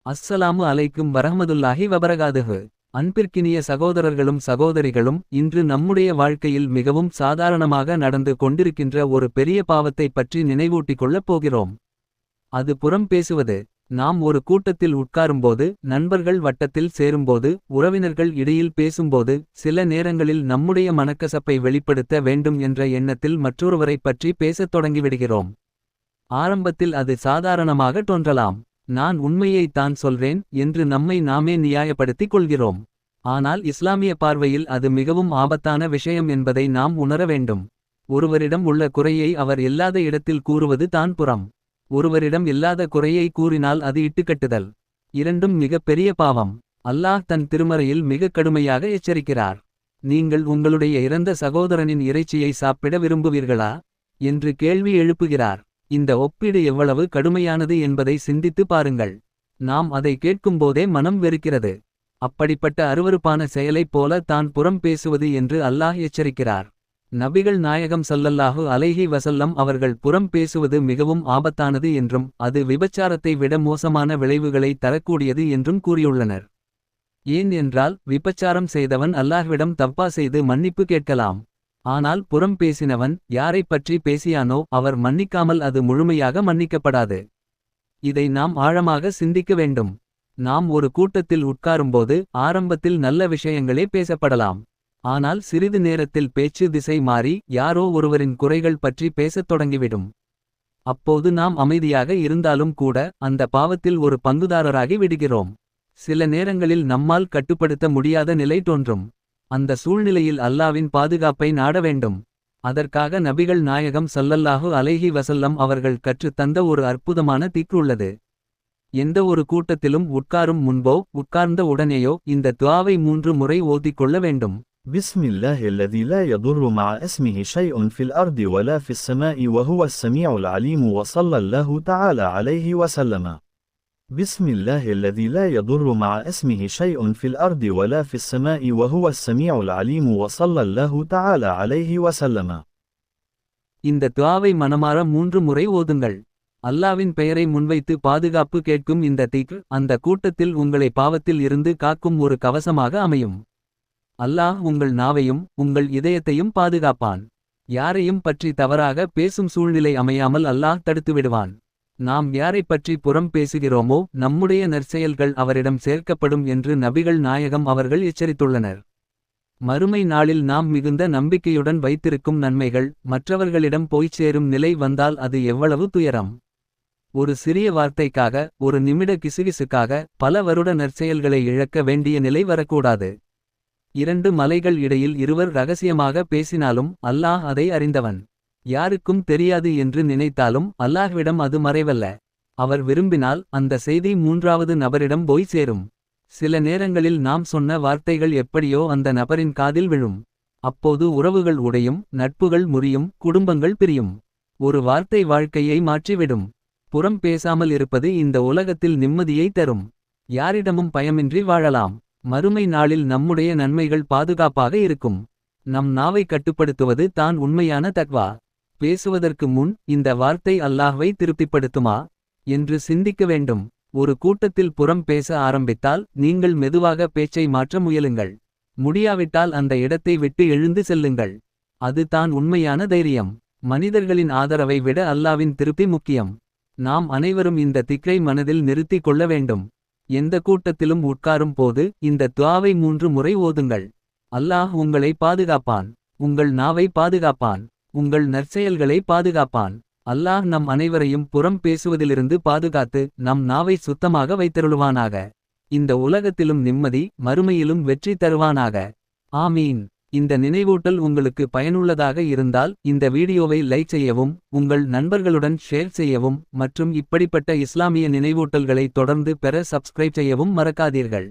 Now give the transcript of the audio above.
அஸ்ஸலாமு அலைக்கும் வரஹ்மதுல்லாஹி வபரகாதுஹு. அன்பிற்கினிய சகோதரர்களும் சகோதரிகளும், இன்று நம்முடைய வாழ்க்கையில் மிகவும் சாதாரணமாக நடந்து கொண்டிருக்கின்ற ஒரு பெரிய பாவத்தைப் பற்றி நினைவூட்டிக் கொள்ளப் போகிறோம். அது புறம் பேசுவது. நாம் ஒரு கூட்டத்தில் உட்காரும்போது, நண்பர்கள் வட்டத்தில் சேரும்போது, உறவினர்கள் இடையில் பேசும்போது, சில நேரங்களில் நம்முடைய மனக்கசப்பை வெளிப்படுத்த வேண்டும் என்ற எண்ணத்தில் மற்றொருவரைப் பற்றி பேசத் தொடங்கிவிடுகிறோம். ஆரம்பத்தில் அது சாதாரணமாக தோன்றலாம். நான் உண்மையைத் தான் சொல்றேன் என்று நம்மை நாமே நியாயப்படுத்திக் கொள்கிறோம். ஆனால் இஸ்லாமிய பார்வையில் அது மிகவும் ஆபத்தான விஷயம் என்பதை நாம் உணர வேண்டும். ஒருவரிடம் உள்ள குறையை அவர் இல்லாத இடத்தில் கூறுவது தான் புறம். ஒருவரிடம் இல்லாத குறையை கூறினால் அது இட்டுக்கட்டுதல். இரண்டும் மிகப் பெரிய பாவம். அல்லாஹ் தன் திருமறையில் மிகக் கடுமையாக எச்சரிக்கிறார். நீங்கள் உங்களுடைய இறந்த சகோதரனின் இறைச்சியை சாப்பிட விரும்புவீர்களா என்று கேள்வி எழுப்புகிறார். இந்த ஒப்பீடு எவ்வளவு கடுமையானது என்பதை சிந்தித்து பாருங்கள். நாம் அதை கேட்கும்போதே மனம் வெறுக்கிறது. அப்படிப்பட்ட அருவருப்பான செயலைப் போல தான் புறம் பேசுவது என்று அல்லாஹ் எச்சரிக்கிறார். நபிகள் நாயகம் ஸல்லல்லாஹு அலைஹி வஸல்லம் அவர்கள் புறம் பேசுவது மிகவும் ஆபத்தானது என்றும், அது விபச்சாரத்தை விட மோசமான விளைவுகளை தரக்கூடியது என்றும் கூறியுள்ளனர். ஏன் என்றால், விபச்சாரம் செய்தவன் அல்லாஹ்விடம் தவ்பா செய்து மன்னிப்பு கேட்கலாம். ஆனால் புறம் பேசினவன், யாரைப் பற்றி பேசியானோ அவர் மன்னிக்காமல் அது முழுமையாக மன்னிக்கப்படாது. இதை நாம் ஆழமாக சிந்திக்க வேண்டும். நாம் ஒரு கூட்டத்தில் உட்காரும்போது, ஆரம்பத்தில் நல்ல விஷயங்களே பேசப்படலாம். ஆனால் சிறிது நேரத்தில் பேச்சு திசை மாறி, யாரோ ஒருவரின் குறைகள் பற்றி பேசத் தொடங்கிவிடும். அப்போது நாம் அமைதியாக இருந்தாலும் கூட, அந்த பாவத்தில் ஒரு பங்குதாரராகி விடுகிறோம். சில நேரங்களில் நம்மால் கட்டுப்படுத்த முடியாத நிலை தோன்றும். அந்த சூழ்நிலையில் அல்லாவின் பாதுகாப்பை நாட வேண்டும். அதற்காக நபிகள் நாயகம் ஸல்லல்லாஹு அலைஹி வஸல்லம் அவர்கள் கற்றுத் தந்த ஒரு அற்புதமான திக்ர் உள்ளது. எந்த ஒரு கூட்டத்திலும் உட்காரும் முன்போ, உட்கார்ந்த உடனேயோ இந்த துஆவை 3 முறை ஓதிக் கொள்ள வேண்டும். بسم الله الذي لا يضر مع اسمه شيء في الأرض ولا في السماء وهو السميع العليم وصلى الله تعالى عليه وسلم. بسم الله الذي لا يضر مع اسمه شيء في الأرض ولا في السماء وهو السميع العليم وصلى الله تعالى عليه وسلم. இந்த துஆவை மனமார 3 முறை ஓதுங்கள். அல்லாவின் பெயரை முன்வைத்து பாதுகாப்பு கேட்கும் இந்த திக்ர், அந்த கூட்டத்தில் உங்களை பாவத்தில் இருந்து காக்கும் ஒரு கவசமாக அமையும். அல்லாஹ் உங்கள் நாவையும் உங்கள் இதயத்தையும் பாதுகாப்பான். யாரையும் பற்றி தவறாக பேசும் சூழ்நிலை அமையாமல் அல்லாஹ் தடுத்துவிடுவான். நாம் யாரைப் பற்றி புறம் பேசுகிறோமோ, நம்முடைய நற்செயல்கள் அவரிடம் சேர்க்கப்படும் என்று நபிகள் நாயகம் அவர்கள் எச்சரித்துள்ளனர். மறுமை நாளில் நாம் மிகுந்த நம்பிக்கையுடன் வைத்திருக்கும் நன்மைகள் மற்றவர்களிடம் போய்ச் சேரும் நிலை வந்தால் அது எவ்வளவு துயரம். ஒரு சிறிய வார்த்தைக்காக, ஒரு நிமிட கிசுகிசுக்காக, பல வருட நற்செயல்களை இழக்க வேண்டிய நிலை வரக்கூடாது. 2 மலைகள் இடையில் இருவர் ரகசியமாக பேசினாலும் அல்லாஹ் அதை அறிந்தவன். யாருக்கும் தெரியாது என்று நினைத்தாலும் அல்லாஹ்விடம் அது மறைவல்ல. அவர் விரும்பினால் அந்த செய்தி 3வது நபரிடம் போய் சேரும். சில நேரங்களில் நாம் சொன்ன வார்த்தைகள் எப்படியோ அந்த நபரின் காதில் விழும். அப்போது உறவுகள் உடையும், நட்புகள் முறியும், குடும்பங்கள் பிரியும். ஒரு வார்த்தை வாழ்க்கையை மாற்றிவிடும். புறம் பேசாமல் இருப்பது இந்த உலகத்தில் நிம்மதியை தரும். யாரிடமும் பயமின்றி வாழலாம். மறுமை நாளில் நம்முடைய நன்மைகள் பாதுகாப்பாக இருக்கும். நம் நாவை கட்டுப்படுத்துவது தான் உண்மையான தக்வா. பேசுவதற்கு முன், இந்த வார்த்தை அல்லாஹ்வை திருப்திப்படுத்துமா என்று சிந்திக்க வேண்டும். ஒரு கூட்டத்தில் புறம் பேச ஆரம்பித்தால், நீங்கள் மெதுவாக பேச்சை மாற்ற முயலுங்கள். முடியாவிட்டால் அந்த இடத்தை விட்டு எழுந்து செல்லுங்கள். அது தான் உண்மையான தைரியம். மனிதர்களின் ஆதரவை விட அல்லாவின் திருப்தி முக்கியம். நாம் அனைவரும் இந்த திக்ரை மனதில் நிறுத்திக் கொள்ள வேண்டும். எந்த கூட்டத்திலும் உட்காரும் போது இந்த துஆவை 3 முறை ஓதுங்கள். அல்லாஹ் உங்களை பாதுகாப்பான். உங்கள் நாவை பாதுகாப்பான். உங்கள் நற்செயல்களை பாதுகாப்பான். அல்லாஹ் நம் அனைவரையும் புறம் பேசுவதிலிருந்து பாதுகாத்து, நம் நாவை சுத்தமாக வைத்தருளுவானாக. இந்த உலகத்திலும் நிம்மதி, மறுமையிலும் வெற்றி தருவானாக. ஆமீன். இந்த நினைவூட்டல் உங்களுக்கு பயனுள்ளதாக இருந்தால், இந்த வீடியோவை லைக் செய்யவும், உங்கள் நண்பர்களுடன் ஷேர் செய்யவும் மற்றும் இப்படிப்பட்ட இஸ்லாமிய நினைவூட்டல்களை தொடர்ந்து பெற சப்ஸ்கிரைப் செய்யவும் மறக்காதீர்கள்.